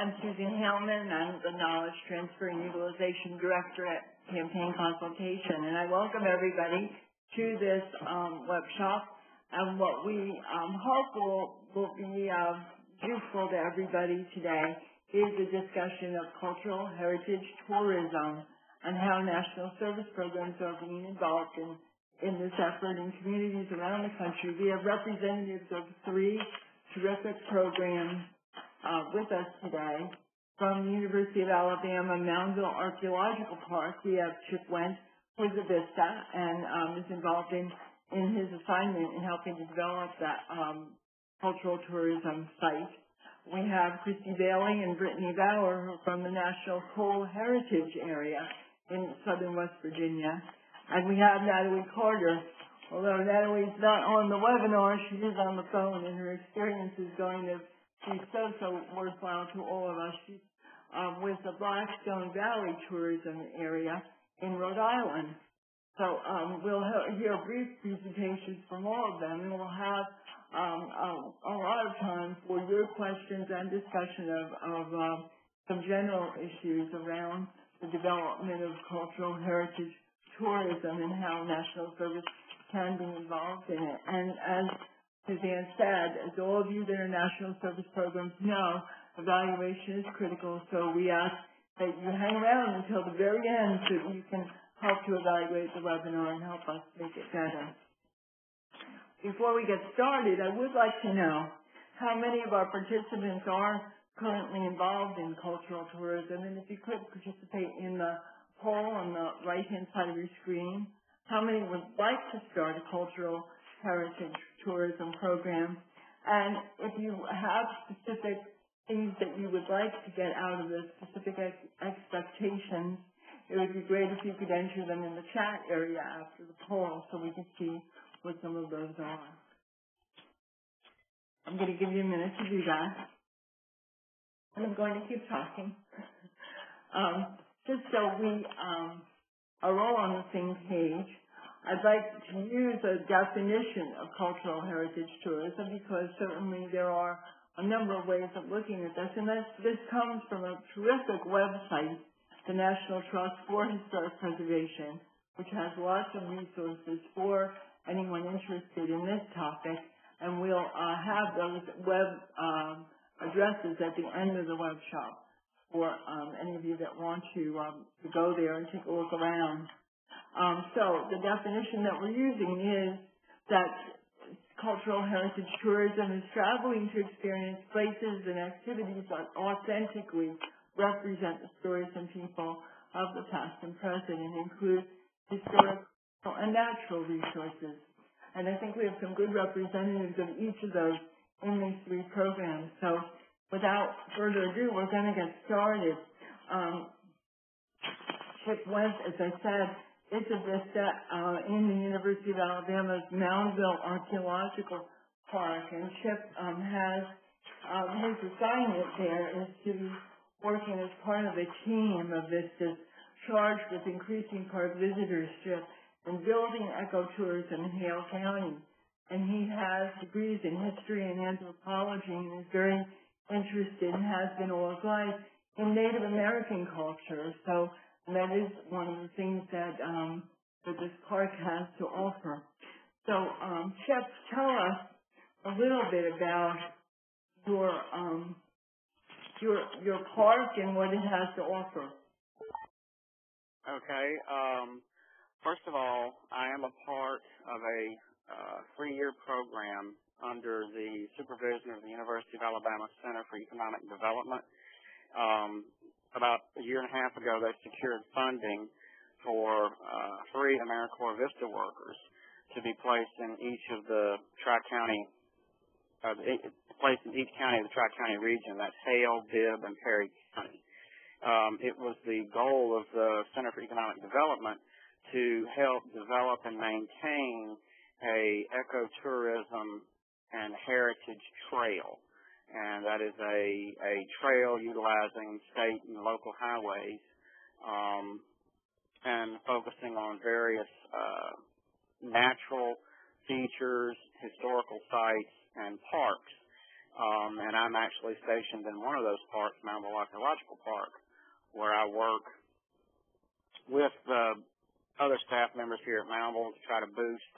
I'm Suzanne Hailman. I'm the Knowledge Transfer and Utilization Director at Campaign Consultation, and I welcome everybody to this workshop. And what we hope will be useful to everybody today is a discussion of cultural heritage tourism and how national service programs are being involved in this effort in communities around the country. We have representatives of 3 terrific programs with us today. From the University of Alabama Moundville Archaeological Park, we have Chip Wente, who's a Vista and is involved in his assignment in helping to develop that cultural tourism site. We have Christy and Brittany Bauer, who are from the National Coal Heritage area in southern West Virginia. And we have Natalie Carter. Although Natalie's not on the webinar, she is on the phone, and her experience is going to be so worthwhile to all of us. She's with the Blackstone Valley Tourism area in Rhode Island. So we'll hear brief presentations from all of them, and we'll have a lot of time for your questions and discussion of some general issues around the development of cultural heritage tourism and how national service can be involved in it. And as Suzanne said, as all of you that are national service programs know, evaluation is critical, so we ask that you hang around until the very end so that you can help to evaluate the webinar and help us make it better. Before we get started, I would like to know how many of our participants are currently involved in cultural tourism, and if you could participate in the poll on the right-hand side of your screen. How many would like to start a cultural heritage tourism program? And if you have specific things that you would like to get out of this, specific expectations, it would be great if you could enter them in the chat area after the poll so we can see what some of those are. I'm going to give you a minute to do that. And I'm going to keep talking. Just so we are all on the same page, I'd like to use a definition of cultural heritage tourism because certainly there are a number of ways of looking at this, and this comes from a terrific website, the National Trust for Historic Preservation, which has lots of resources for anyone interested in this topic, and we'll have those web addresses at the end of the workshop for any of you that want to go there and take a look around. So the definition that we're using is that cultural heritage tourism is traveling to experience places and activities that authentically represent the stories and people of the past and present and include historical and natural resources. And I think we have some good representatives of each of those in these 3 programs. So without further ado, we're going to get started. Chip Wente, as I said, is a Vista in the University of Alabama's Moundville Archaeological Park, and Chip has his assignment there is to be working as part of a team of Vistas charged with increasing park visitorship and building ecotourism in Hale County. And he has degrees in history and anthropology and is very interested and has been all his life in Native American culture. So that is one of the things that this park has to offer. So, Chip, tell us a little bit about your park and what it has to offer. Okay. First of all, I am a part of a 3-year program under the supervision of the University of Alabama Center for Economic Development. About a year and a half ago, they secured funding for 3 Americorps Vista workers to be placed in each of the Tri-County, placed in each county of the Tri-County region. That's Hale, Bibb, and Perry County. It was the goal of the Center for Economic Development to help develop and maintain a ecotourism and heritage trail. And that is a trail utilizing state and local highways and focusing on various natural features, historical sites, and parks. and I'm actually stationed in one of those parks, Moundville Archaeological Park, where I work with other staff members here at Moundville to try to boost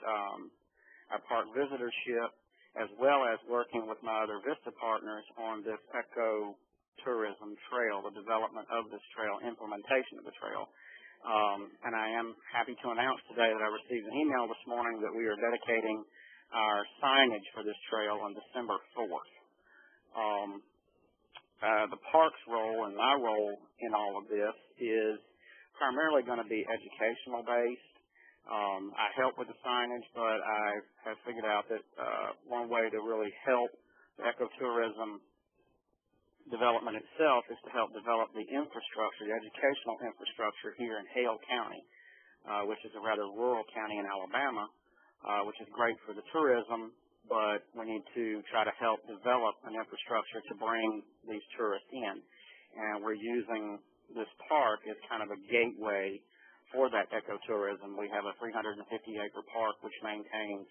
our park visitorship, as well as working with my other VISTA partners on this eco-tourism trail, the development of this trail, implementation of the trail. And I am happy to announce today that I received an email this morning that we are dedicating our signage for this trail on December 4th. The park's role and my role in all of this is primarily going to be educational based. I help with the signage, but I have figured out that one way to really help the ecotourism development itself is to help develop the infrastructure, the educational infrastructure here in Hale County, which is a rather rural county in Alabama, which is great for the tourism, but we need to try to help develop an infrastructure to bring these tourists in. And we're using this park as kind of a gateway for that ecotourism. We have a 350-acre park which maintains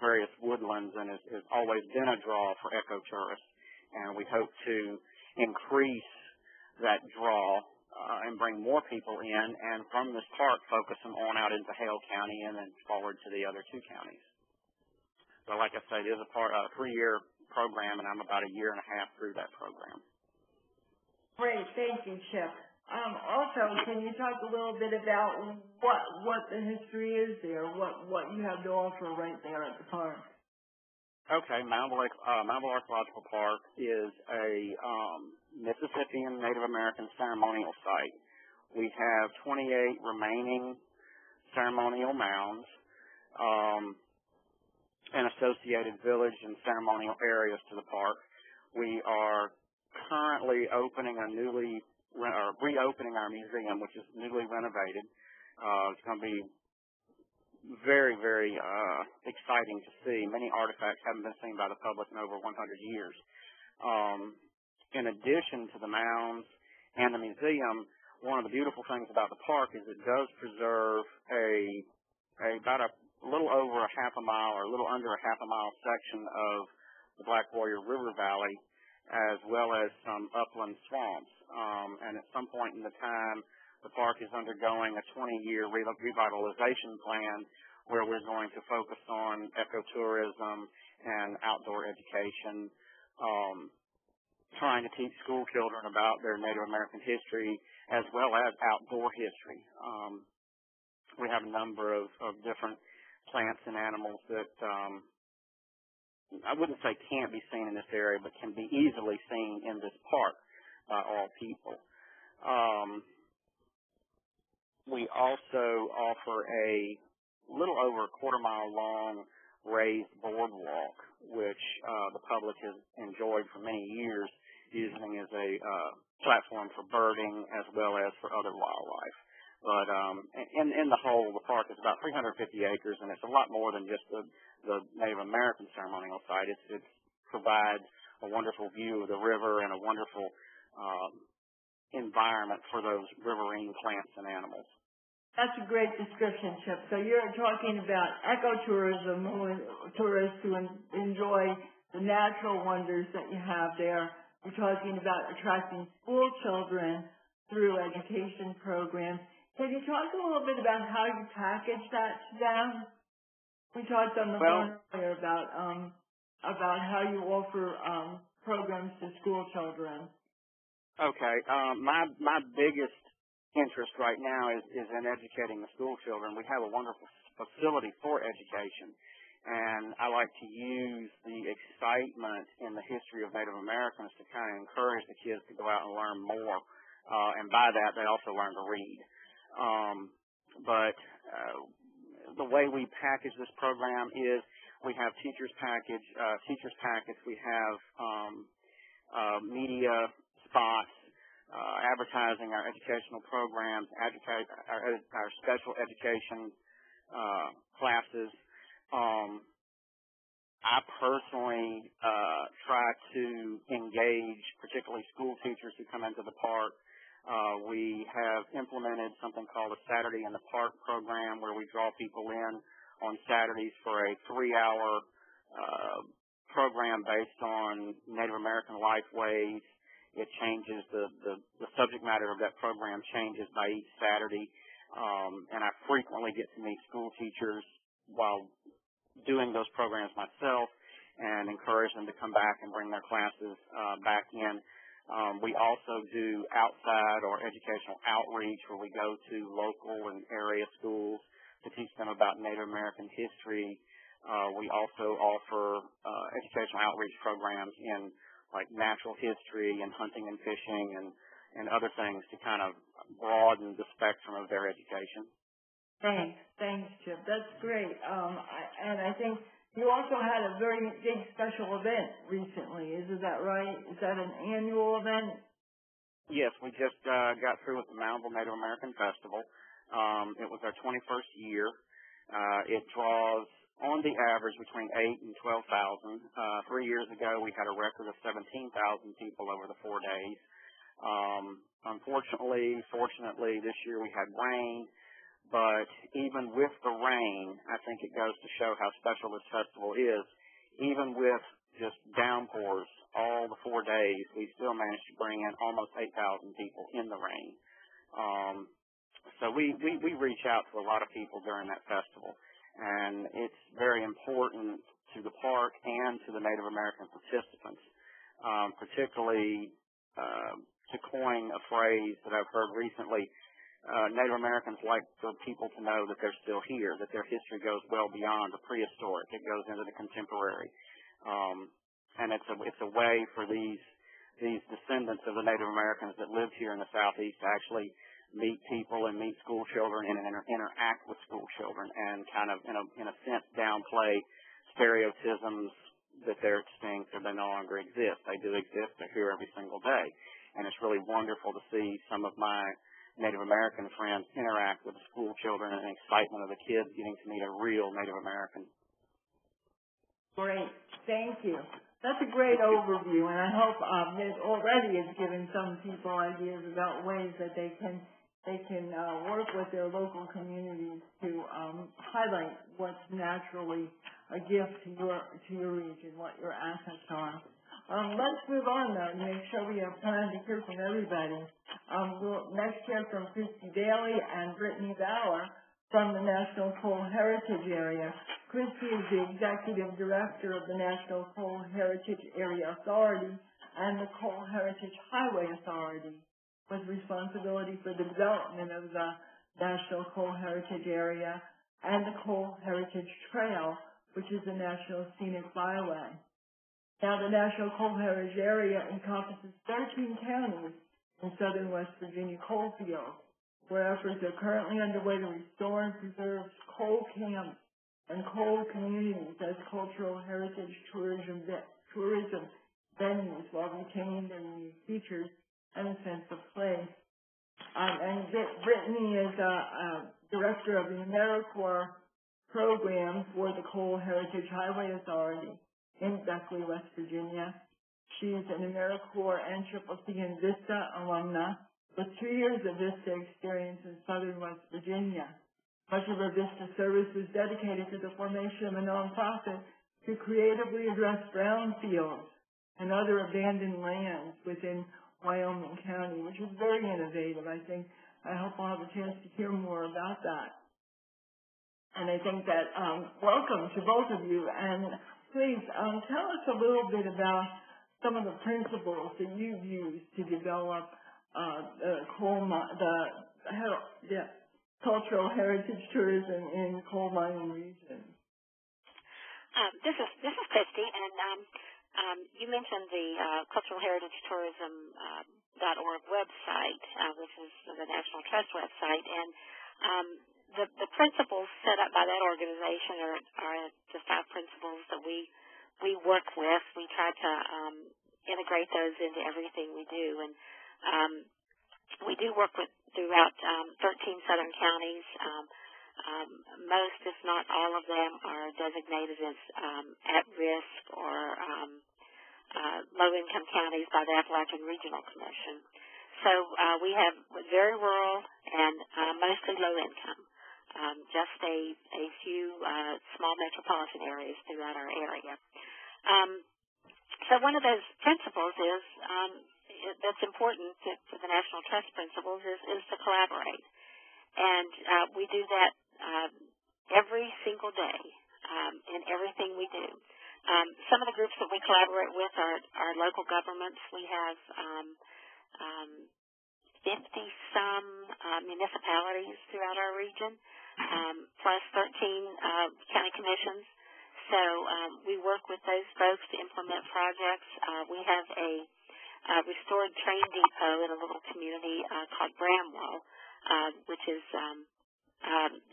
various woodlands and has always been a draw for ecotourists. And we hope to increase that draw and bring more people in, and from this park focus them on out into Hale County and then forward to the other two counties. So like I said, it is a 3-year program, and I'm about a year and a half through that program. Great, thank you, Chip. Also, can you talk a little bit about what the history is there, what you have to offer right there at the park? Okay, Moundville Archaeological Park is a Mississippian Native American ceremonial site. We have 28 remaining ceremonial mounds and associated village and ceremonial areas to the park. We are currently reopening our museum, which is newly renovated. It's going to be very, very exciting to see. Many artifacts haven't been seen by the public in over 100 years. In addition to the mounds and the museum, one of the beautiful things about the park is it does preserve about a little over a half a mile or a little under a half a mile section of the Black Warrior River Valley, as well as some upland swamps. And at some point in the time, the park is undergoing a 20-year revitalization plan where we're going to focus on ecotourism and outdoor education, trying to teach school children about their Native American history as well as outdoor history. We have a number of different plants and animals that I wouldn't say can't be seen in this area, but can be easily seen in this park by all people. We also offer a little over a quarter-mile long raised boardwalk, which the public has enjoyed for many years, using as a platform for birding as well as for other wildlife. But in the whole, the park is about 350 acres, and it's a lot more than just the Native American ceremonial site. It provides a wonderful view of the river and a wonderful environment for those riverine plants and animals. That's a great description, Chip. So you're talking about ecotourism, tourists who enjoy the natural wonders that you have there. You're talking about attracting school children through education programs. Can you talk a little bit about how you package that to them? We talked on the phone earlier about how you offer programs to school children. Okay. My biggest interest right now is in educating the school children. We have a wonderful facility for education, and I like to use the excitement in the history of Native Americans to kind of encourage the kids to go out and learn more, and by that they also learn to read. But the way we package this program is we have teachers package, we have media spots, advertising our educational programs, our special education classes. I personally try to engage particularly school teachers who come into the park. We have implemented something called a Saturday in the Park program, where we draw people in on Saturdays for a 3-hour program based on Native American lifeways. It changes, the subject matter of that program changes by each Saturday, and I frequently get to meet school teachers while doing those programs myself and encourage them to come back and bring their classes back in. We also do outside or educational outreach where we go to local and area schools to teach them about Native American history. We also offer educational outreach programs in like natural history and hunting and fishing and other things to kind of broaden the spectrum of their education. Thanks, Chip. That's great. And I think you also had a very big special event recently. Is that right? Is that an annual event? Yes, we just got through with the Moundville Native American Festival. It was our 21st year. It draws on the average between 8,000 and 12,000. 3 years ago, we had a record of 17,000 people over the 4 days. Fortunately, this year we had rain, but even with the rain, I think it goes to show how special this festival is. Even with just downpours all the 4 days, we still managed to bring in almost 8,000 people in the rain. So we reach out to a lot of people during that festival. And it's very important to the park and to the Native American participants, particularly to coin a phrase that I've heard recently. Native Americans like for people to know that they're still here, that their history goes well beyond the prehistoric. It goes into the contemporary. And it's a way for these descendants of the Native Americans that lived here in the Southeast to actually meet people and meet school children and interact with school children and kind of, in a sense, downplay stereotypes that they're extinct or they no longer exist. They do exist. They're here every single day. And it's really wonderful to see some of my Native American friends interact with the school children and the excitement of the kids getting to meet a real Native American. Great. Thank you. That's a great overview, and I hope it already has given some people ideas about ways that they can work with their local communities to highlight what's naturally a gift to your region, what your assets are. Let's move on now and make sure we have time to hear from everybody. We'll next hear from Christy Daly and Brittany Bauer from the National Coal Heritage Area. Christy is the Executive Director of the National Coal Heritage Area Authority and the Coal Heritage Highway Authority, with responsibility for the development of the National Coal Heritage Area and the Coal Heritage Trail, which is a National Scenic Byway. Now, the National Coal Heritage Area encompasses 13 counties in southern West Virginia coal fields, where efforts are currently underway to restore and preserve coal camps and coal communities as cultural heritage tourism venues while retaining their unique features and a sense of place. And Brittany is director of the Americorps program for the Coal Heritage Highway Authority in Beckley, West Virginia. She is an Americorps and CCC and VISTA alumna with 2 years of VISTA experience in southern West Virginia. Much of her VISTA service was dedicated to the formation of a nonprofit to creatively address brownfields and other abandoned lands within Wyoming County, which is very innovative. I hope I'll have a chance to hear more about that. And I think that, welcome to both of you. And please, tell us a little bit about some of the principles that you've used to develop the cultural heritage tourism in coal mining regions. This is Christy, and you mentioned the Cultural Heritage Tourism.org website, which is the National Trust website, and the principles set up by that organization are the 5 principles that we work with. We try to integrate those into everything we do, and we do work throughout 13 southern counties. Most, if not all of them, are designated as at-risk or low-income counties by the Appalachian Regional Commission. So we have very rural and mostly low-income, just a few small metropolitan areas throughout our area. So one of those principles is that's important to the National Trust principles is to collaborate. And we do that every single day in everything we do. Some of the groups that we collaborate with are local governments. We have 50-some municipalities throughout our region, plus 13 county commissions. So we work with those folks to implement projects. We have a restored train depot in a little community called Bramwell, which is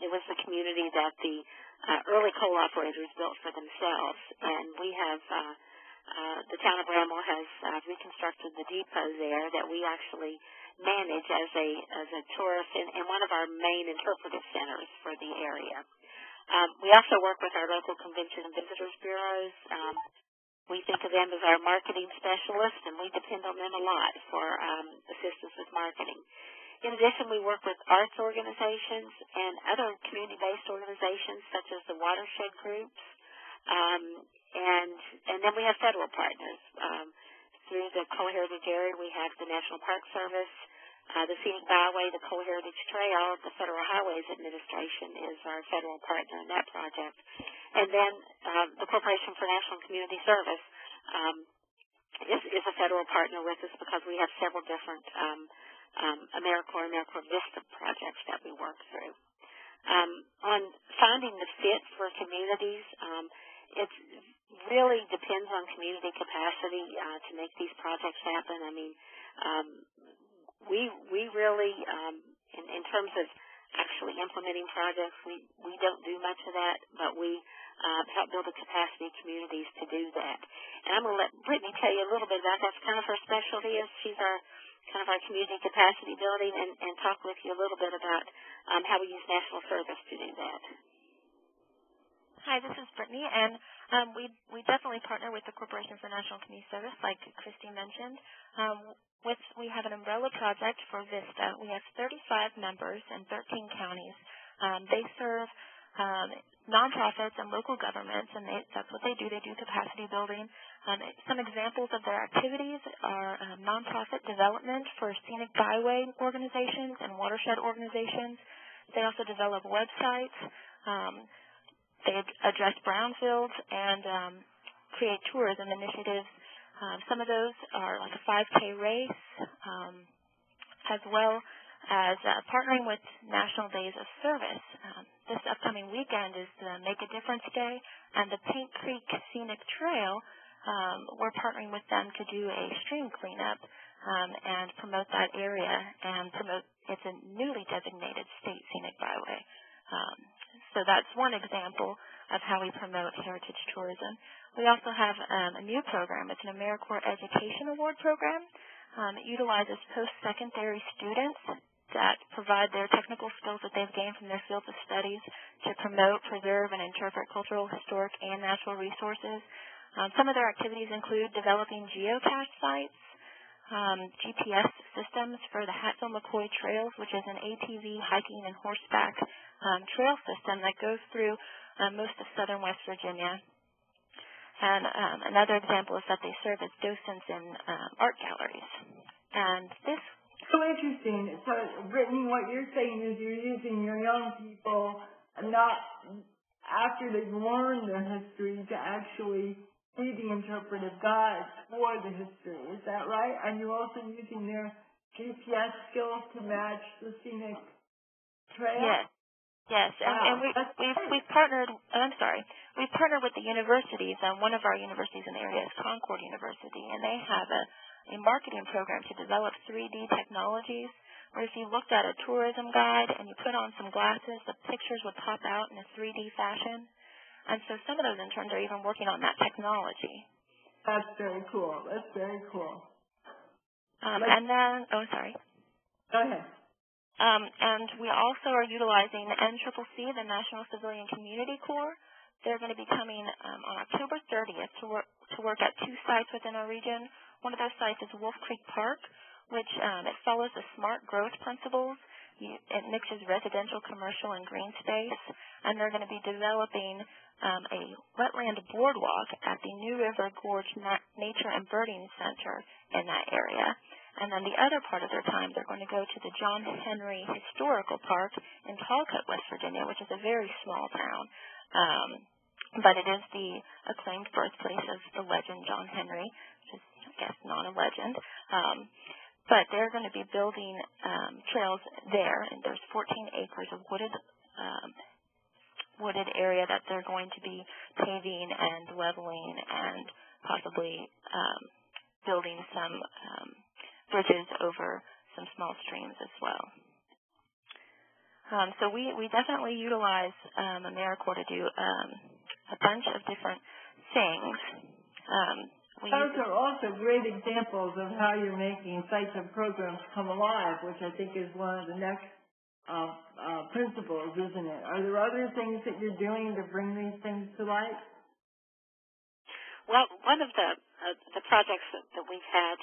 it was the community that the early coal operators built for themselves. And we have the town of Bramwell has reconstructed the depot there that we actually manage as a tourist and one of our main interpretive centers for the area. We also work with our local convention and visitors bureaus. We think of them as our marketing specialists, and we depend on them a lot for assistance with marketing. In addition, we work with arts organizations and other community-based organizations such as the watershed groups, and then we have federal partners. Through the Coal Heritage area, we have the National Park Service, the Scenic Byway, the Coal Heritage Trail. The Federal Highways Administration is our federal partner in that project. And then the Corporation for National Community Service is a federal partner with us because we have several different Americorps Vista projects that we work through. On finding the fit for communities, it really depends on community capacity to make these projects happen. I mean, we really, in terms of actually implementing projects, we don't do much of that, but we help build the capacity of communities to do that. And I'm going to let Brittany tell you a little bit about that. That's kind of her specialty. She's our community capacity building, and talk with you a little bit about how we use national service to do that. Hi, this is Brittany, and we definitely partner with the Corporation for National Community Service, like Christy mentioned. We have an umbrella project for Vista. We have 35 members in 13 counties. They serve nonprofits and local governments, and that's what they do. They do capacity building. Some examples of their activities are nonprofit development for scenic byway organizations and watershed organizations. They also develop websites. They address brownfields and create tourism initiatives. Some of those are like a 5K race, as well as partnering with National Days of Service. This upcoming weekend is the Make a Difference Day, and the Paint Creek Scenic Trail, we're partnering with them to do a stream cleanup and promote that area and it's a newly designated state scenic byway. So that's one example of how we promote heritage tourism. We also have a new program. It's an Americorps Education Award program. It utilizes post-secondary students that provide their technical skills that they've gained from their fields of studies to promote, preserve, and interpret cultural, historic, and natural resources. Some of their activities include developing geocache sites, GPS systems for the Hatfield-McCoy Trails, which is an ATV hiking and horseback trail system that goes through most of southern West Virginia. And another example is that they serve as docents in art galleries. And this... So interesting. So, Brittany, what you're saying is you're using your young people not after they've learned their history to actually be the interpretive guides for the history. Is that right? And you're also using their GPS skills to match the scenic trail? Yes, and we've partnered. We've partnered with the universities. One of our universities in the area is Concord University, and they have a marketing program to develop 3D technologies. Where if you looked at a tourism guide and you put on some glasses, the pictures would pop out in a 3D fashion. And so some of those interns are even working on that technology. That's very cool. That's very cool. And then, Go ahead. And we also are utilizing NCCC, the National Civilian Community Corps. They're going to be coming on October 30th to work at 2 sites within our region. One of those sites is Wolf Creek Park, which it follows the smart growth principles. It mixes residential, commercial, and green space, and they're going to be developing a wetland boardwalk at the New River Gorge Nature and Birding Center in that area. And then the other part of their time, they're going to go to the John Henry Historical Park in Talcott, West Virginia, which is a very small town. But it is the acclaimed birthplace of the legend John Henry, which is, I guess, not a legend. But they're going to be building trails there, and there's 14 acres of wooded area that they're going to be paving and leveling and possibly building some bridges over some small streams as well. So we definitely utilize Americorps to do a bunch of different things. Those are also great examples of how you're making sites and programs come alive, which I think is one of the next principles, isn't it? Are there other things that you're doing to bring these things to life? Well, one of the projects that we've had,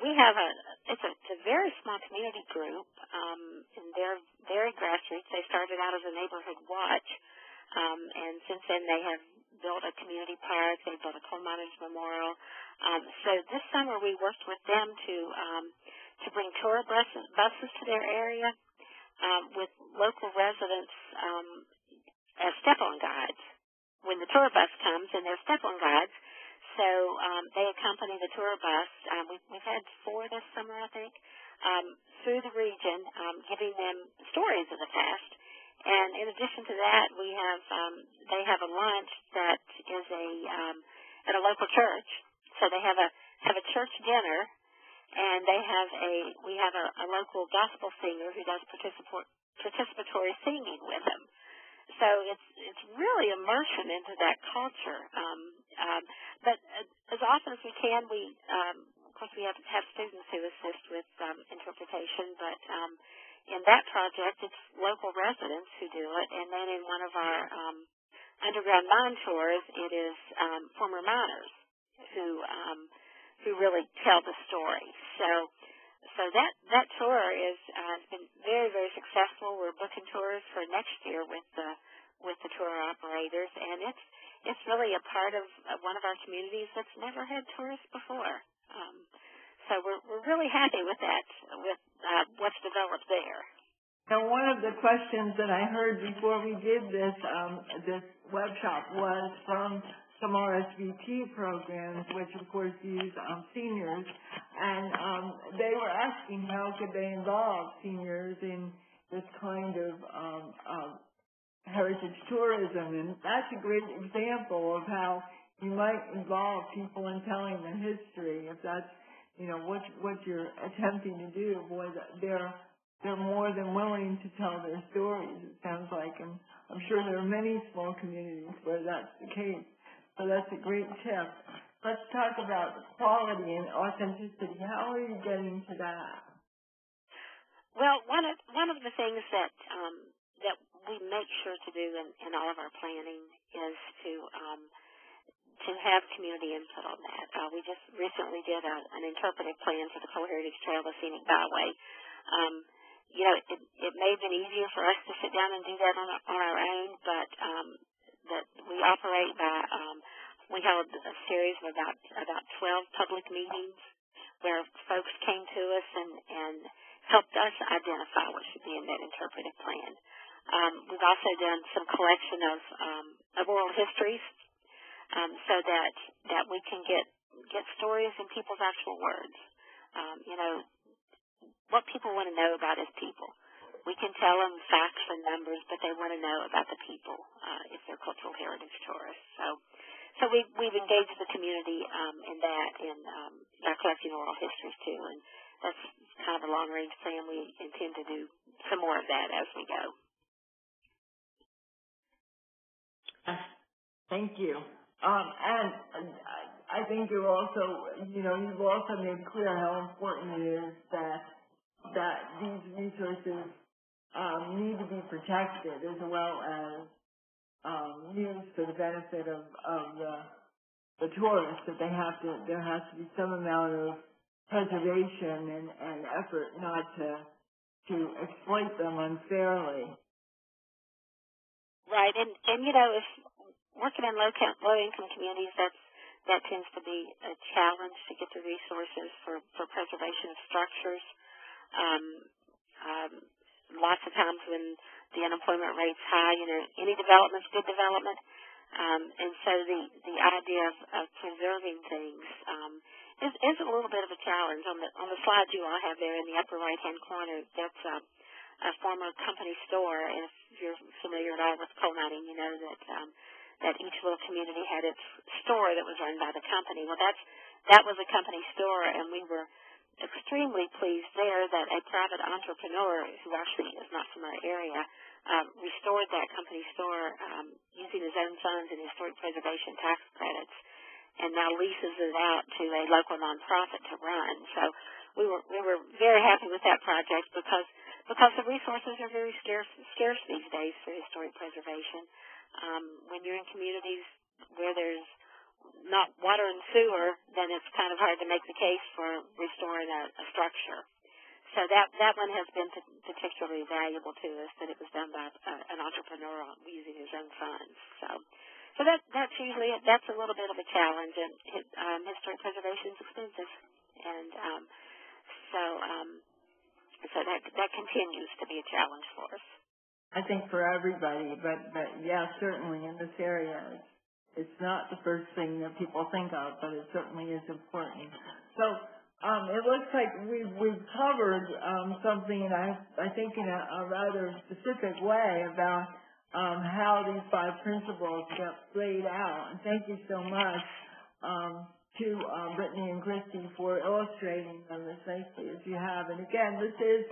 we have it's a very small community group, and they're very grassroots. They started out as a neighborhood watch, and since then they have built a community park. They built a coal miners memorial. So this summer we worked with them to bring tour buses to their area with local residents as step-on guides. When the tour bus comes, and they're step-on guides, so they accompany the tour bus. We've had 4 this summer, I think, through the region, giving them stories of the past. And in addition to that, they have a lunch that is at a local church. So they have a church dinner, and we have a local gospel singer who does participatory singing with them. So it's really immersion into that culture. But as often as we can, of course we have students who assist with interpretation, but in that project it's local residents who do it, and then in one of our underground mine tours it is former miners who really tell the story. So that tour has been very, very successful. We're booking tours for next year with the tour operators, and it's really a part of one of our communities that's never had tourists before. So we're really happy with that, with what's developed there. Now, one of the questions that I heard before we did this webshop was from some RSVP programs, which of course use seniors, and they were asking how could they involve seniors in this kind of heritage tourism, and that's a great example of how you might involve people in telling the history. If that's what you're attempting to do, boy, they're more than willing to tell their stories. It sounds like, and I'm sure there are many small communities where that's the case. So that's a great tip. Let's talk about quality and authenticity. How are you getting to that? Well, one of the things that we make sure to do in all of our planning is to have community input on that. We just recently did an interpretive plan for the Coal Heritage Trail, the Scenic Byway. It may have been easier for us to sit down and do that on our own, but that we operate by, we held a series of about 12 public meetings where folks came to us and helped us identify what should be in that interpretive plan. We've also done some collection of oral histories so that we can get stories in people's actual words. What people want to know about is people. We can tell them facts and numbers, but they want to know about the people if they're cultural heritage tourists. So we've engaged the community in that by collecting oral histories too, and that's kind of a long-range plan. We intend to do some more of that as we go. Thank you. And I think you've also made clear how important it is that these resources need to be protected as well as used for the benefit of the tourists. That there has to be some amount of preservation and effort not to exploit them unfairly. Right, and you know, if working in low-income communities, that tends to be a challenge to get the resources for preservation of structures. Lots of times when the unemployment rate's high, you know, any development's good development. And so the idea of preserving things is a little bit of a challenge. On the slide you all have there in the upper right-hand corner, that's a former company store. And if you're familiar at all with coal mining, you know that each little community had its store that was run by the company. Well, that was a company store, and we were extremely pleased there that a private entrepreneur, who actually is not from our area, restored that company store using his own funds and historic preservation tax credits, and now leases it out to a local nonprofit to run. So we were very happy with that project because the resources are very scarce these days for historic preservation. When you're in communities where there's not water and sewer, then it's kind of hard to make the case for restoring a structure. So that one has been particularly valuable to us, that it was done by an entrepreneur using his own funds. So that's a little bit of a challenge, and historic preservation is expensive, and so that continues to be a challenge for us. I think for everybody, but yeah, certainly in this area, it's not the first thing that people think of, but it certainly is important. So it looks like we've covered something, and I think in a rather specific way about how these 5 principles get laid out. And thank you so much to Brittany and Christy for illustrating them as nicely as you have. And again, this is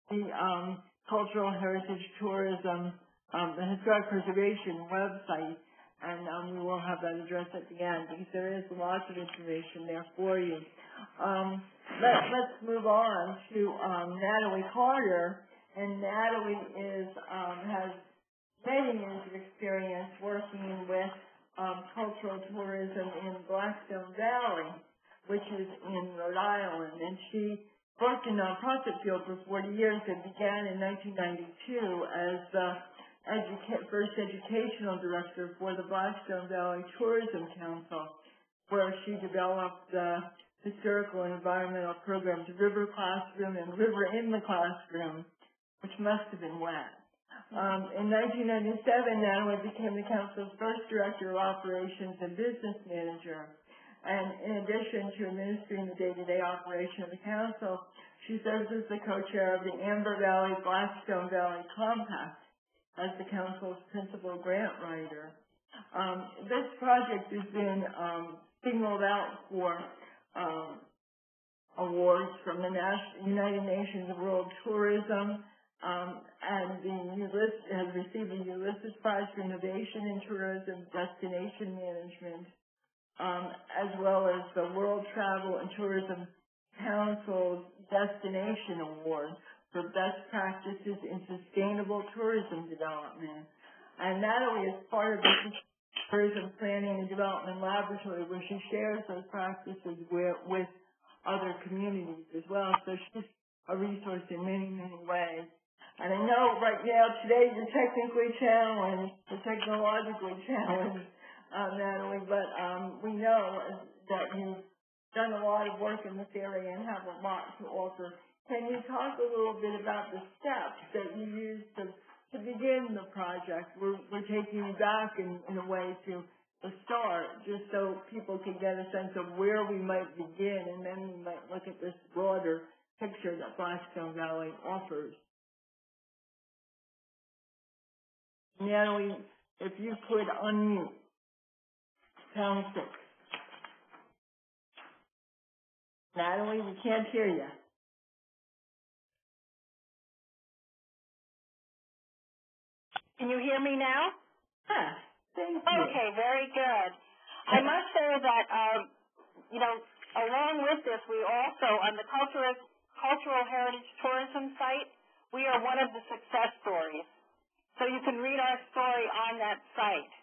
the Cultural Heritage Tourism, the Historic Preservation website, and we will have that address at the end because there is lots of information there for you. Let's move on to Natalie Carter, and Natalie has many years of experience working with cultural tourism in Blackstone Valley, which is in Rhode Island, and she worked in the nonprofit field for 40 years and began in 1992 as the first educational director for the Blackstone Valley Tourism Council, where she developed the historical and environmental programs River Classroom and River in the Classroom, which must have been wet. In 1997, Natalie became the council's first director of operations and business manager. And in addition to administering the day-to-day operation of the council, she serves as the co-chair of the Amber Valley Blackstone Valley Compact as the council's principal grant writer. This project has been singled out for awards from the United Nations World Tourism, and has received the Ulysses Prize for Innovation in Tourism Destination Management, as well as the World Travel and Tourism Council's Destination Award for Best Practices in Sustainable Tourism Development. And Natalie is part of the Tourism Planning and Development Laboratory, where she shares those practices with other communities as well. So she's a resource in many, many ways. And I know right now, today, you're technically challenged, or technologically challenged, Natalie, but we know that you've done a lot of work in this area and have a lot to offer. Can you talk a little bit about the steps that you used to begin the project? We're taking you back in a way to the start, just so people can get a sense of where we might begin, and then we might look at this broader picture that Blackstone Valley offers. Natalie, if you could unmute. Pound 6. Natalie, we can't hear you. Can you hear me now? Yes, thank you. Okay, very good. I must say that, along with this, we also, on the Cultural Heritage Tourism site, we are one of the success stories. So you can read our story on that site.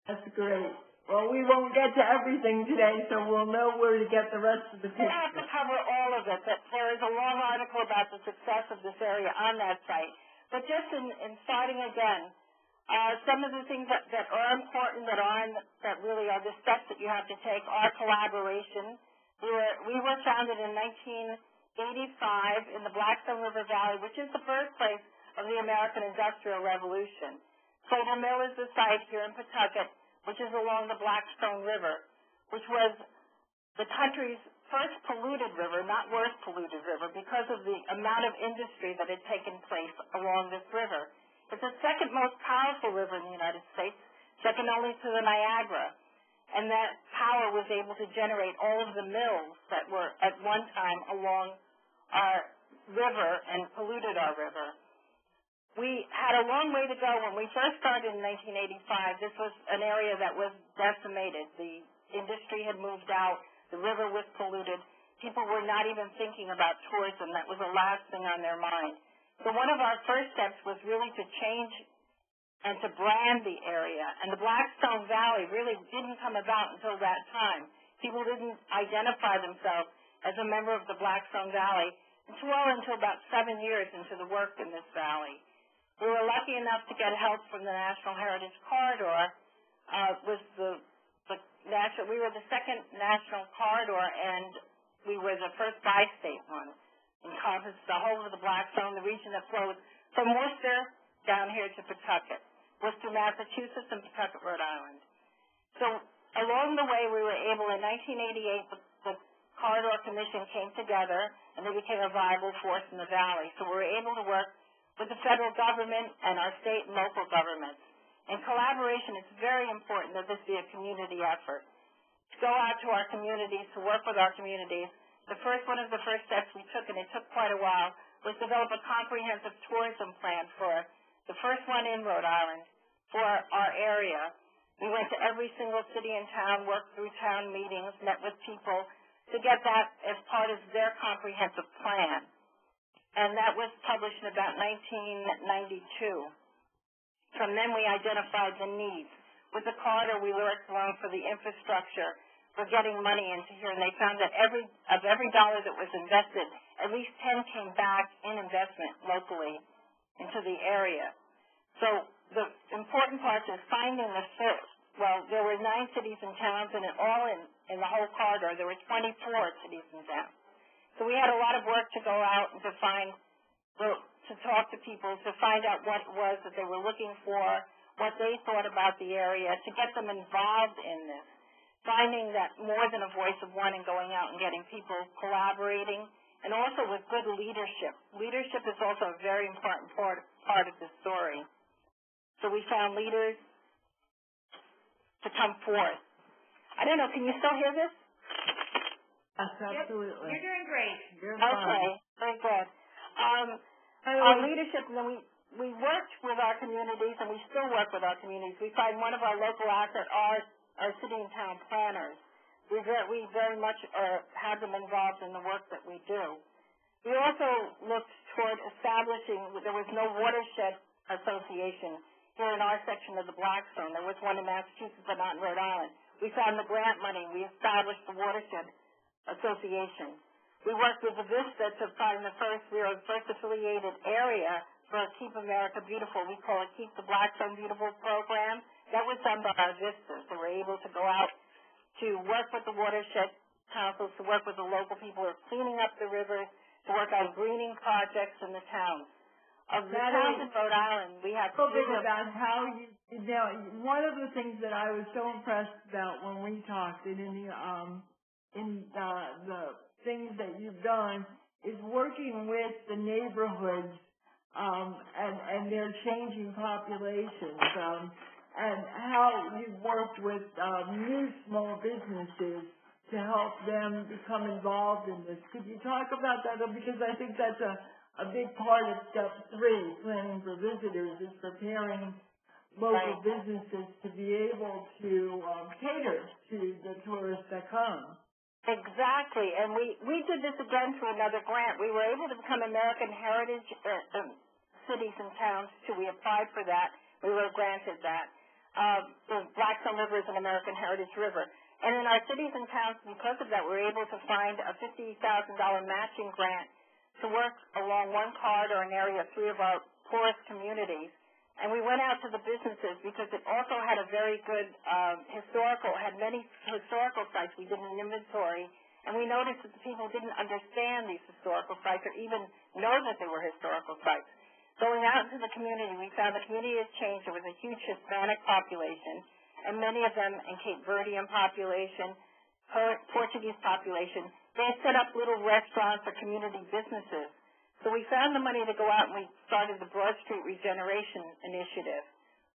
That's great. Well, we won't get to everything today, so we'll know where to get the rest of the picture. We'll have to cover all of it, but there is a long article about the success of this area on that site. But just in starting again, Some of the things that are important that really are the steps that you have to take are collaboration. We were founded in 1985 in the Blackstone River Valley, which is the birthplace of the American Industrial Revolution. Silver Mill is the site here in Pawtucket, which is along the Blackstone River, which was the country's first polluted river, not worst polluted river, because of the amount of industry that had taken place along this river. It's the second most powerful river in the United States, second only to the Niagara. And that power was able to generate all of the mills that were at one time along our river and polluted our river. We had a long way to go. When we first started in 1985, this was an area that was decimated. The industry had moved out. The river was polluted. People were not even thinking about tourism. That was the last thing on their mind. So one of our first steps was really to change and to brand the area. And the Blackstone Valley really didn't come about until that time. People didn't identify themselves as a member of the Blackstone Valley until about 7 years into the work in this valley. We were lucky enough to get help from the National Heritage Corridor. We were the second national corridor, and we were the first bi-state one. Encompassed the whole of the Blackstone, the region that flows from Worcester down here to Pawtucket, Worcester, Massachusetts, and Pawtucket, Rhode Island. So along the way, we were able, in 1988, the Corridor Commission came together, and they became a viable force in the valley. So we were able to work with the federal government and our state and local governments. In collaboration, it's very important that this be a community effort. To go out to our communities, to work with our communities, one of the first steps we took, and it took quite a while, was develop a comprehensive tourism plan for the first one in Rhode Island for our area. We went to every single city and town, worked through town meetings, met with people to get that as part of their comprehensive plan. And that was published in about 1992. From then, we identified the needs. With the corridor, we worked along for the infrastructure, for getting money into here, and they found that of every dollar that was invested, at least 10 came back in investment locally into the area. So the important part is finding the fit. Well, there were 9 cities and towns, and in the whole corridor, there were 24 cities and towns. So we had a lot of work to go out and to talk to people, to find out what it was that they were looking for, what they thought about the area, to get them involved in this, finding that more than a voice of one and going out and getting people collaborating, and also with good leadership. Leadership is also a very important part of this story. So we found leaders to come forth. I don't know, can you still hear this? Yes, absolutely. You're doing great. You're okay, fine. very good. Our leadership, and then we worked with our communities, and we still work with our communities. We find one of our local assets are our city and town planners. We very much have them involved in the work that we do. We also looked toward establishing, there was no watershed association here in our section of the Blackstone. There was one in Massachusetts, but not in Rhode Island. We found the grant money. We established the watershed association. We worked with the VISTA to find we were the first affiliated area for Keep America Beautiful. We call it Keep the Blackstone Beautiful program. That was done by our VISTAs. They were able to go out to work with the watershed councils, to work with the local people who are cleaning up the rivers, to work on greening projects in the towns. Of the towns in Rhode Island, we have a bit about how one of the things that I was so impressed about when we talked in the things that you've done is working with the neighborhoods and their changing populations, and how you've worked with new small businesses to help them become involved in this. Could you talk about that? Because I think that's a big part of step 3, planning for visitors, is preparing local businesses to be able to cater to the tourists that come. Exactly, and we did this again through another grant. We were able to become American Heritage cities and towns too. We applied for that. We were granted that. The Blackstone River is an American Heritage river. And in our cities and towns, because of that, we were able to find a $50,000 matching grant to work along one corridor, an area of 3 of our poorest communities, And we went out to the businesses because it also had a very good had many historical sites. We did an inventory, and we noticed that the people didn't understand these historical sites or even know that they were historical sites. Going out into the community, we found the community has changed. There was a huge Hispanic population, and many of them in Cape Verdean population, Portuguese population. They set up little restaurants or community businesses. So we found the money to go out, and we started the Broad Street Regeneration Initiative,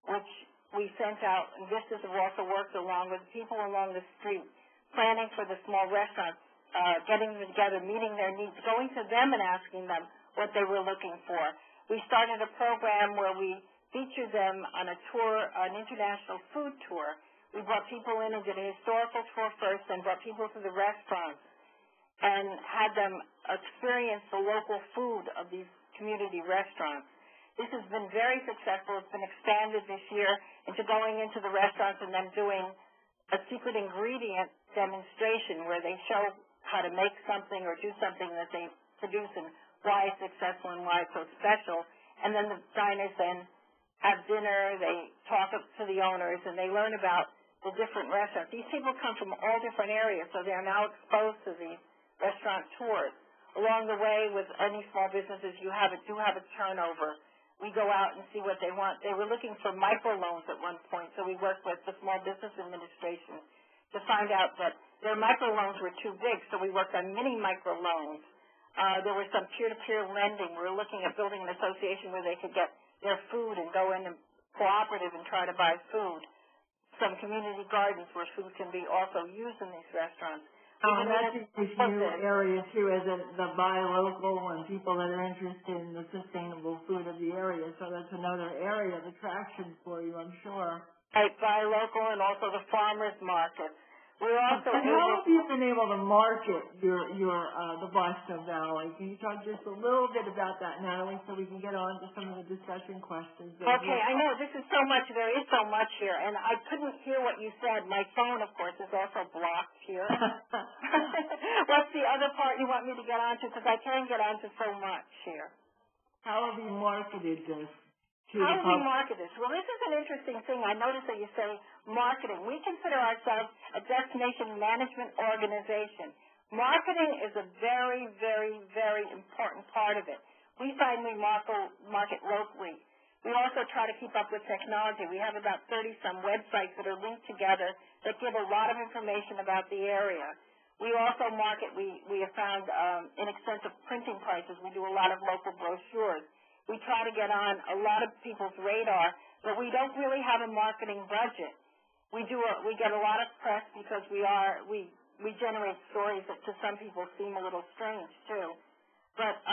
which we sent out, and visitors have also worked along with people along the street, planning for the small restaurants, getting them together, meeting their needs, going to them and asking them what they were looking for. We started a program where we featured them on a tour, an international food tour. We brought people in and did a historical tour first, and brought people to the restaurants and had them experience the local food of these community restaurants. This has been very successful. It's been expanded this year into going into the restaurants and then doing a secret ingredient demonstration where they show how to make something or do something that they produce and why it's successful and why it's so special. And then the diners then have dinner, they talk to the owners, and they learn about the different restaurants. These people come from all different areas, so they are now exposed to these restaurant tours. Along the way, with any small businesses, do have a turnover. We go out and see what they want. They were looking for microloans at one point, so we worked with the Small Business Administration to find out that their microloans were too big, so we worked on mini microloans. There was some peer-to-peer lending. We were looking at building an association where they could get their food and go in and cooperative and try to buy food. Some community gardens where food can be also used in these restaurants. And that's a new area, too, as the buy local and people that are interested in the sustainable food of the area. So that's another area of attraction for you, I'm sure. Right, buy local and also the farmers market. We're also and how have you been able to market the Blackstone Valley? Can you talk just a little bit about that, Natalie, so we can get on to some of the discussion questions? Okay, I know this is so much. There is so much here, and I couldn't hear what you said. My phone, of course, is also blocked here. What's the other part you want me to get onto? Because I can get onto so much here. How have you marketed this? How do we market this? Well, this is an interesting thing. I noticed that you say marketing. We consider ourselves a destination management organization. Marketing is a very, very, very important part of it. We find we market locally. We also try to keep up with technology. We have about 30-some websites that are linked together that give a lot of information about the area. We also market, we have found inexpensive printing prices. We do a lot of local brochures. We try to get on a lot of people's radar, but we don't really have a marketing budget. We get a lot of press because we generate stories that to some people seem a little strange too. But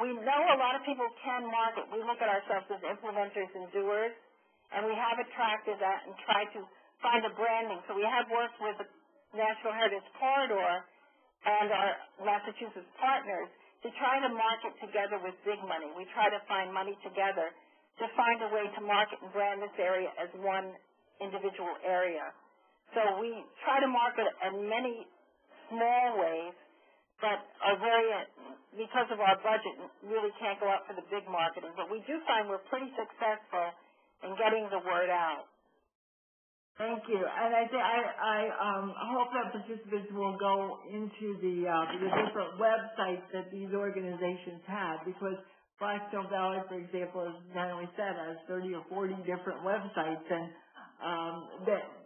we know a lot of people can market. We look at ourselves as implementers and doers, and we have attracted that and tried to find a branding. So we have worked with the National Heritage Corridor and our Massachusetts partners to try to market together with big money. We try to find money together to find a way to market and brand this area as one individual area. So we try to market in many small ways, but because of our budget, really can't go out for the big marketing. But we do find we're pretty successful in getting the word out. Thank you. And I hope that participants will go into the different websites that these organizations have, because Blackstone Valley, for example, as Natalie said, has 30 or 40 different websites, and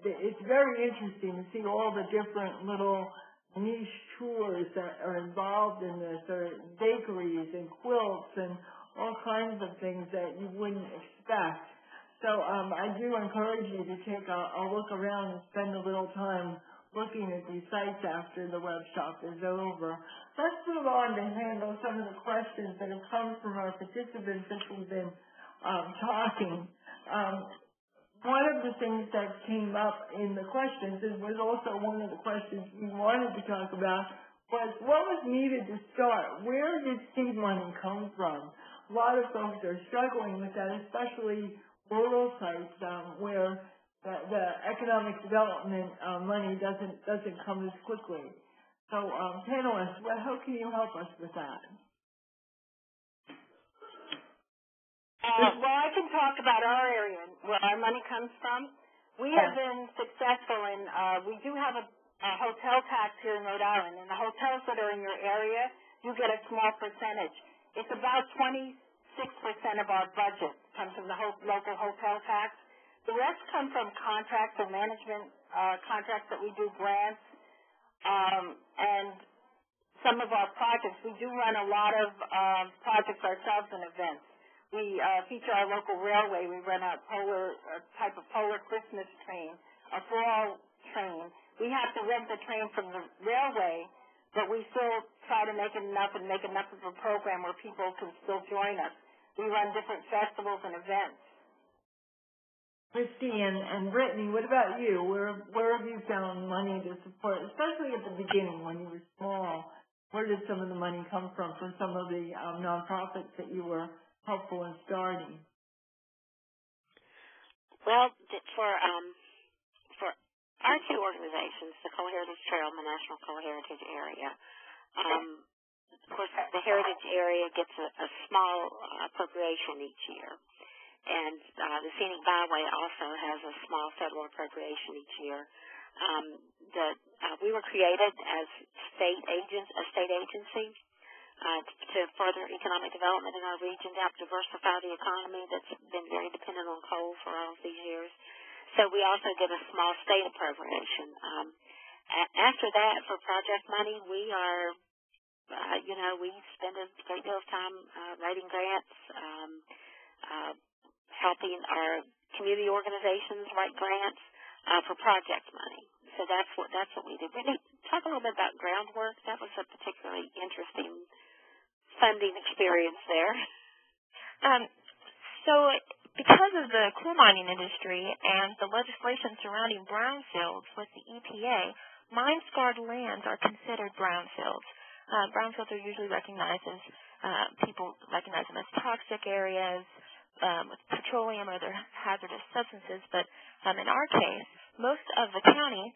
it's very interesting to see all the different little niche tours that are involved in this, or bakeries and quilts and all kinds of things that you wouldn't expect. So I do encourage you to take a look around and spend a little time looking at these sites after the Webshop is over. Let's move on to handle some of the questions that have come from our participants since we've been talking. One of the things that came up in the questions, and was also one of the questions we wanted to talk about, was what was needed to start? Where did seed money come from? A lot of folks are struggling with that, especially rural sites where the economic development money doesn't come as quickly. So, panelists, how can you help us with that? Well, I can talk about our area, where our money comes from. We have been successful in, we do have a hotel tax here in Rhode Island, and the hotels that are in your area, you get a small percentage. It's about 26% of our budget comes from the local hotel tax. The rest come from contracts and management contracts that we do, grants, and some of our projects. We do run a lot of projects ourselves and events. We feature our local railway. We run a type of polar Christmas train, a fall train. We have to rent the train from the railway, but we still try to make enough of a program where people can still join us. We run different festivals and events. Christy and Brittany, what about you? Where have you found money to support, especially at the beginning when you were small? Where did some of the money come from some of the nonprofits that you were helpful in starting? Well, for our two organizations, the Co-Heritage Trail and the National Co-Heritage Area, of course, the Heritage Area gets a small appropriation each year, and the Scenic Byway also has a small federal appropriation each year. We were created as a state agency to further economic development in our region, to help diversify the economy that's been very dependent on coal for all of these years. So we also get a small state appropriation. After that, for project money, we are, we spend a great deal of time writing grants, helping our community organizations write grants for project money. So that's what we do. Brittany, talk a little bit about groundwork. That was a particularly interesting funding experience there. So because of the coal mining industry and the legislation surrounding brownfields with the EPA, mine-scarred lands are considered brownfields. Brownfields are usually recognized as, people recognize them as toxic areas with petroleum or other hazardous substances, but in our case, most of the county,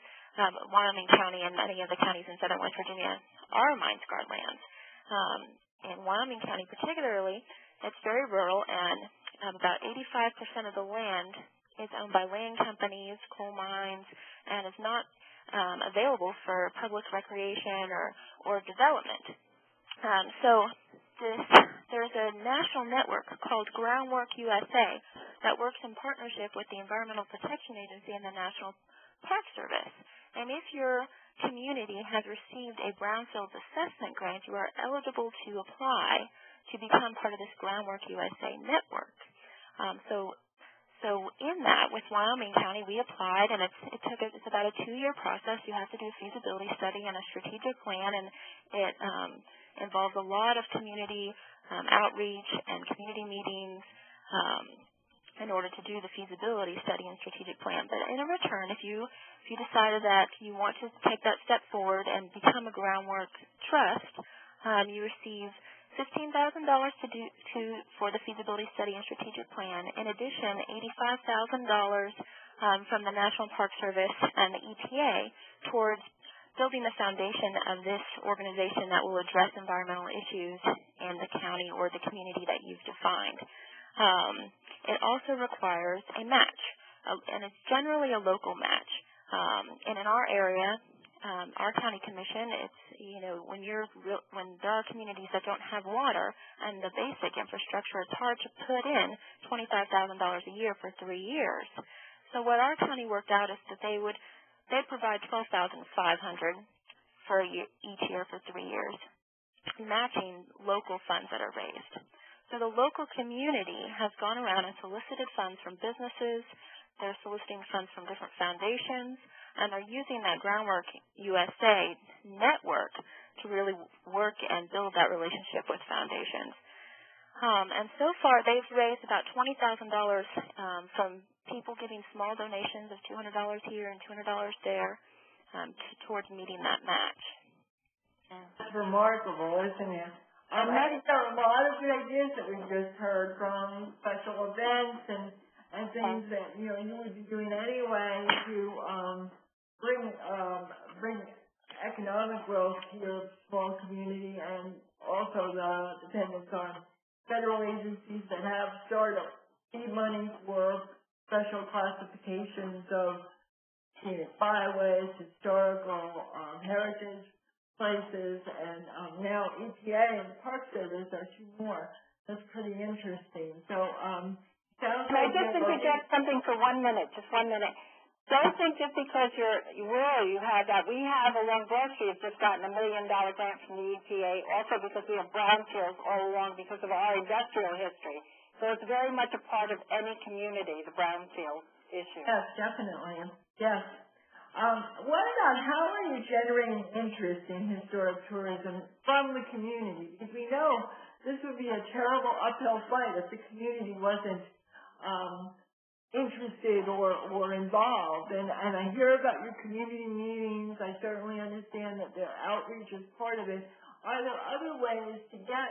Wyoming County and many of the counties in southern West Virginia, are mine-scarred lands. In Wyoming County particularly, it's very rural, and about 85% of the land is owned by land companies, coal mines, and is not available for public recreation or development. There's a national network called Groundwork USA that works in partnership with the Environmental Protection Agency and the National Park Service. And if your community has received a Brownfields Assessment Grant, you are eligible to apply to become part of this Groundwork USA network. So in that, with Wyoming County, we applied, and it's about a 2-year process. You have to do a feasibility study and a strategic plan, and it involves a lot of community outreach and community meetings in order to do the feasibility study and strategic plan. But in return, if you decided that you want to take that step forward and become a Groundwork Trust, you receive $15,000 for the feasibility study and strategic plan. In addition, $85,000 from the National Park Service and the EPA towards building the foundation of this organization that will address environmental issues in the county or the community that you've defined. It also requires a match, and it's generally a local match. And in our area, our county commission, it's, when there are communities that don't have water and the basic infrastructure, it's hard to put in $25,000 a year for 3 years. So what our county worked out is that they'd provide $12,500 for each year for 3 years, matching local funds that are raised. So the local community has gone around and solicited funds from businesses. They're soliciting funds from different foundations, and they're using that Groundwork USA network to really work and build that relationship with foundations. And so far, they've raised about $20,000 from people giving small donations of $200 here and $200 there towards meeting that match. That's remarkable, isn't it? That's a lot of the ideas that we just heard from special events and things that you would be doing anyway to bring economic growth to your small community, and also the dependence on federal agencies that have startup seed money for special classifications of scenic byways, historical heritage places, and now EPA and Park Service are two more. That's pretty interesting. So, sounds Can I like just interject something for 1 minute, just 1 minute? Don't think just because you're rural you have that. We have along Broad Street just gotten $1 million grant from the EPA, also because we have brownfields all along because of our industrial history. So it's very much a part of any community, the brownfield issue. Yes, definitely. Yes. What about how are you generating interest in historic tourism from the community? Because we know this would be a terrible uphill fight if the community wasn't interested or involved. And I hear about your community meetings. I certainly understand that their outreach is part of it. Are there other ways to get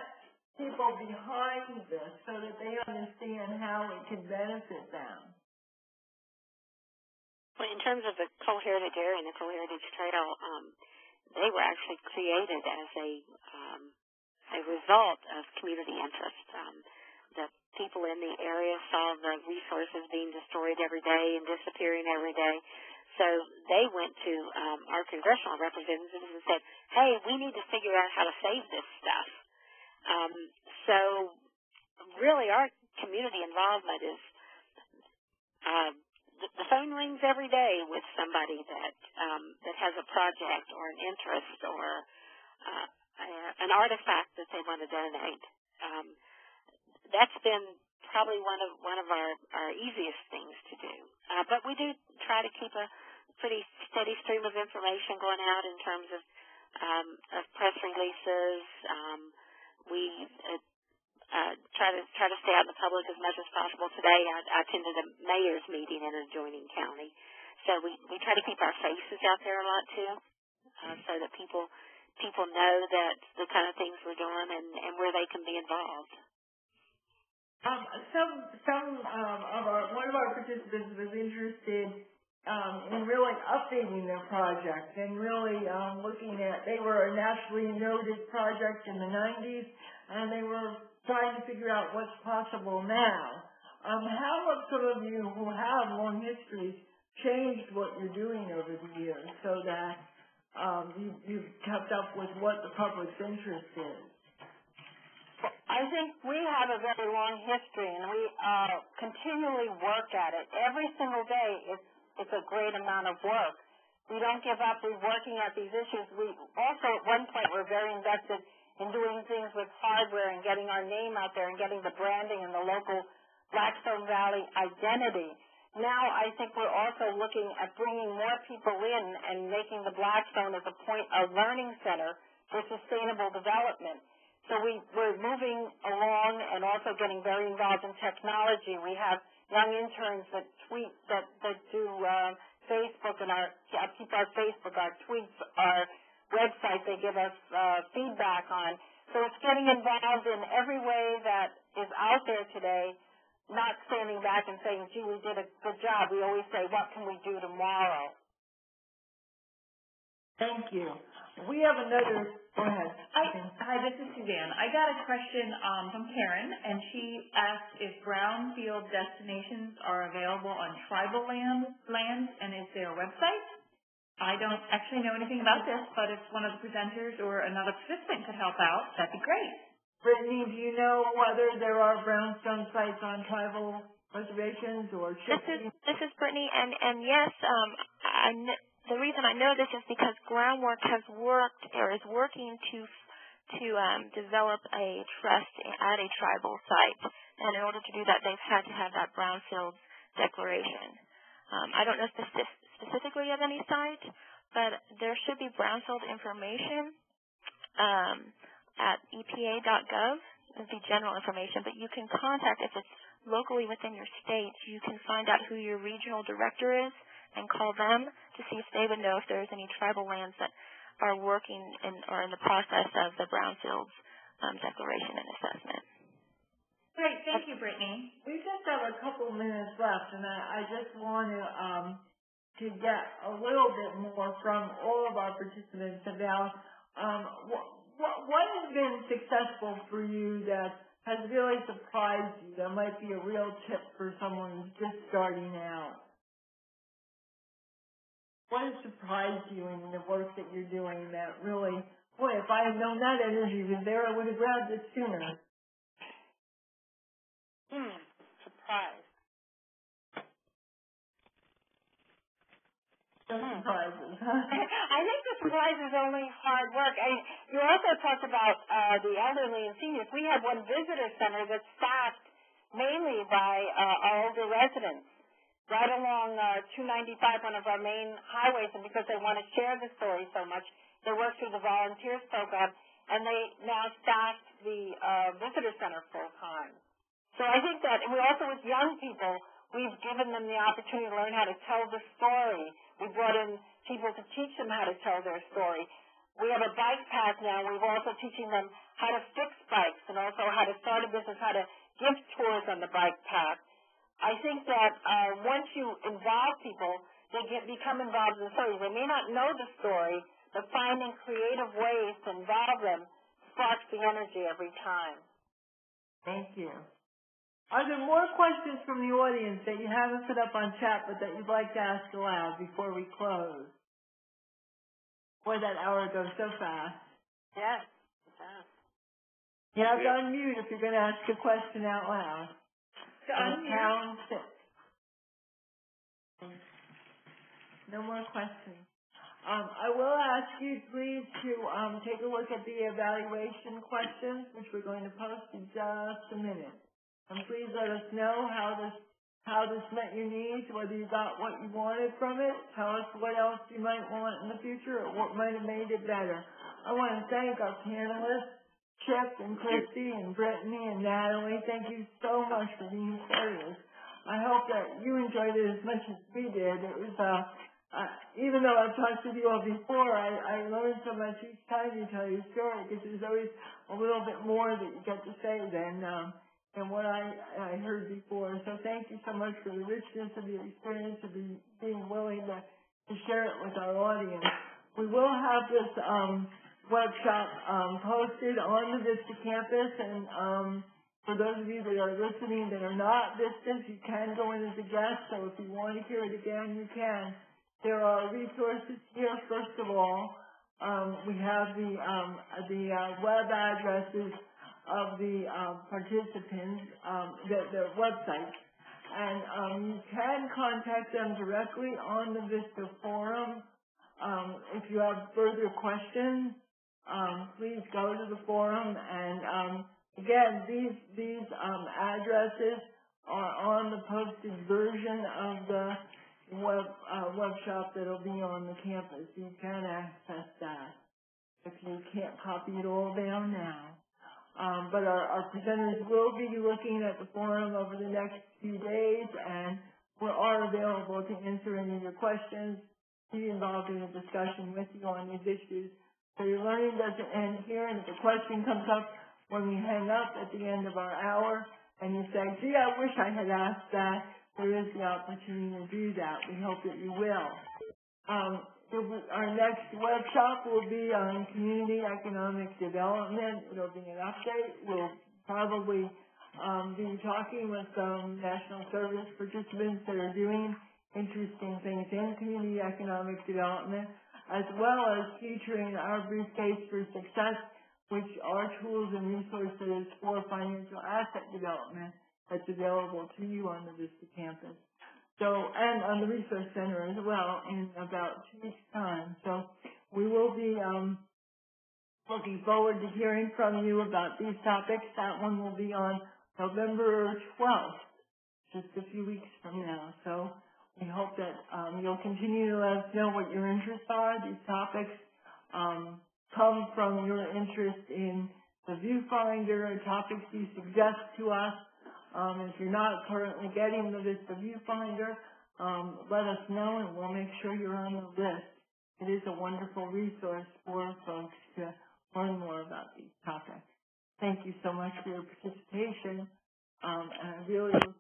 people behind this so that they understand how it can benefit them? Well, in terms of the Coal Heritage Area and the Coal Heritage Trail, they were actually created as a result of community interest. The people in the area saw the resources being destroyed every day and disappearing every day. So they went to our congressional representatives and said, hey, we need to figure out how to save this stuff. So really our community involvement is the phone rings every day with somebody that has a project or an interest or an artifact that they want to donate. That's been probably one of our easiest things to do. But we do try to keep a pretty steady stream of information going out in terms of press releases. We try to stay out in the public as much as possible. Today I attended a mayor's meeting in an adjoining county. So we try to keep our faces out there a lot too, so that people know that the kind of things we're doing and where they can be involved. One of our participants was interested in really updating their project and really looking at, they were a nationally noted project in the 90s, and they were trying to figure out what's possible now. How have some of you who have long histories changed what you're doing over the years so that you've kept up with what the public's interest is? I think we have a very long history, and we continually work at it. Every single day, it's a great amount of work. We don't give up. We're working at these issues. We also, at one point, were very invested in doing things with hardware and getting our name out there and getting the branding and the local Blackstone Valley identity. Now I think we're also looking at bringing more people in and making the Blackstone as a learning center for sustainable development. So we're moving along and also getting very involved in technology. We have young interns that tweet, that do Facebook and keep our Facebook, our tweets, our website. They give us feedback on. So it's getting involved in every way that is out there today, not standing back and saying, gee, we did a good job. We always say, what can we do tomorrow? Thank you. We have another, go ahead. Hi, this is Suzanne. I got a question from Karen, and she asked if brownfield destinations are available on tribal lands, and is there a website? I don't actually know anything about this, but if one of the presenters or another participant could help out, that'd be great. Brittany, do you know whether there are brownstone sites on tribal reservations or should This is Brittany, and yes, the reason I know this is because groundwork has worked or is working to develop a trust at a tribal site, and in order to do that, they've had to have that brownfield declaration. I don't know specifically of any site, but there should be brownfield information at EPA.gov. It would be general information, but you can contact, if it's locally within your state, you can find out who your regional director is and call them to see if they would know if there's any tribal lands that are working or in the process of the brownfields declaration and assessment. Great, thank you, Brittany. We just have a couple minutes left, and I just want to get a little bit more from all of our participants about what has been successful for you that has really surprised you? That might be a real tip for someone who's just starting out. What has surprised you in the work that you're doing that really, boy, if I had known that energy was there, I would have grabbed it sooner? Surprise. No surprises. I think the surprise is only hard work. You also talked about the elderly and seniors. We have one visitor center that's staffed mainly by our older residents, right along 295, one of our main highways, and because they want to share the story so much, they work through the volunteers program, and they now staff the visitor center full time. So I think that, and we also, with young people, we've given them the opportunity to learn how to tell the story. We brought in people to teach them how to tell their story. We have a bike path now. We're also teaching them how to fix bikes and also how to start a business, how to give tours on the bike path. I think that once you involve people, they become involved in the story. They may not know the story, but finding creative ways to involve them sparks the energy every time. Thank you. Are there more questions from the audience that you haven't put up on chat but that you'd like to ask aloud before we close? Boy, that hour goes so fast. Yes, it does. You have to unmute if you're going to ask a question out loud. No more questions. I will ask you, please, to take a look at the evaluation questions, which we're going to post in just a minute. And please let us know how this met your needs, whether you got what you wanted from it. Tell us what else you might want in the future or what might have made it better. I want to thank our panelists, Chip and Christy and Brittany and Natalie. Thank you so much for being part of this. I hope that you enjoyed it as much as we did. It was, even though I've talked with you all before, I learned so much each time you tell your story because there's always a little bit more that you get to say than what I heard before. So thank you so much for the richness of your experience and being willing to share it with our audience. We will have this Webshop posted on the Vista campus, and for those of you that are listening that are not Vistas, you can go in as a guest, so if you want to hear it again, you can. There are resources here. First of all, we have the web addresses of the participants, their websites, and you can contact them directly on the Vista forum. If you have further questions, please go to the forum, and again, these addresses are on the posted version of the webshop that'll be on the campus. You can access that if you can't copy it all down now. But our presenters will be looking at the forum over the next few days, and we are available to answer any of your questions, be involved in a discussion with you on these issues. So your learning doesn't end here, and if a question comes up when we hang up at the end of our hour, and you say, gee, I wish I had asked that, there is the opportunity to do that. We hope that you will. Our next workshop will be on community economic development. It'll be an update. We'll probably be talking with some national service participants that are doing interesting things in community economic development, as well as featuring our briefcase for success, which are tools and resources for financial asset development that's available to you on the Vista campus. So, and on the Resource Center as well in about 2 weeks' time. So we will be looking forward to hearing from you about these topics. That one will be on November 12th, just a few weeks from now. So we hope that you'll continue to let us know what your interests are. These topics come from your interest in the viewfinder, topics you suggest to us. If you're not currently getting the Vista viewfinder, let us know and we'll make sure you're on the list. It is a wonderful resource for folks to learn more about these topics. Thank you so much for your participation, and I really look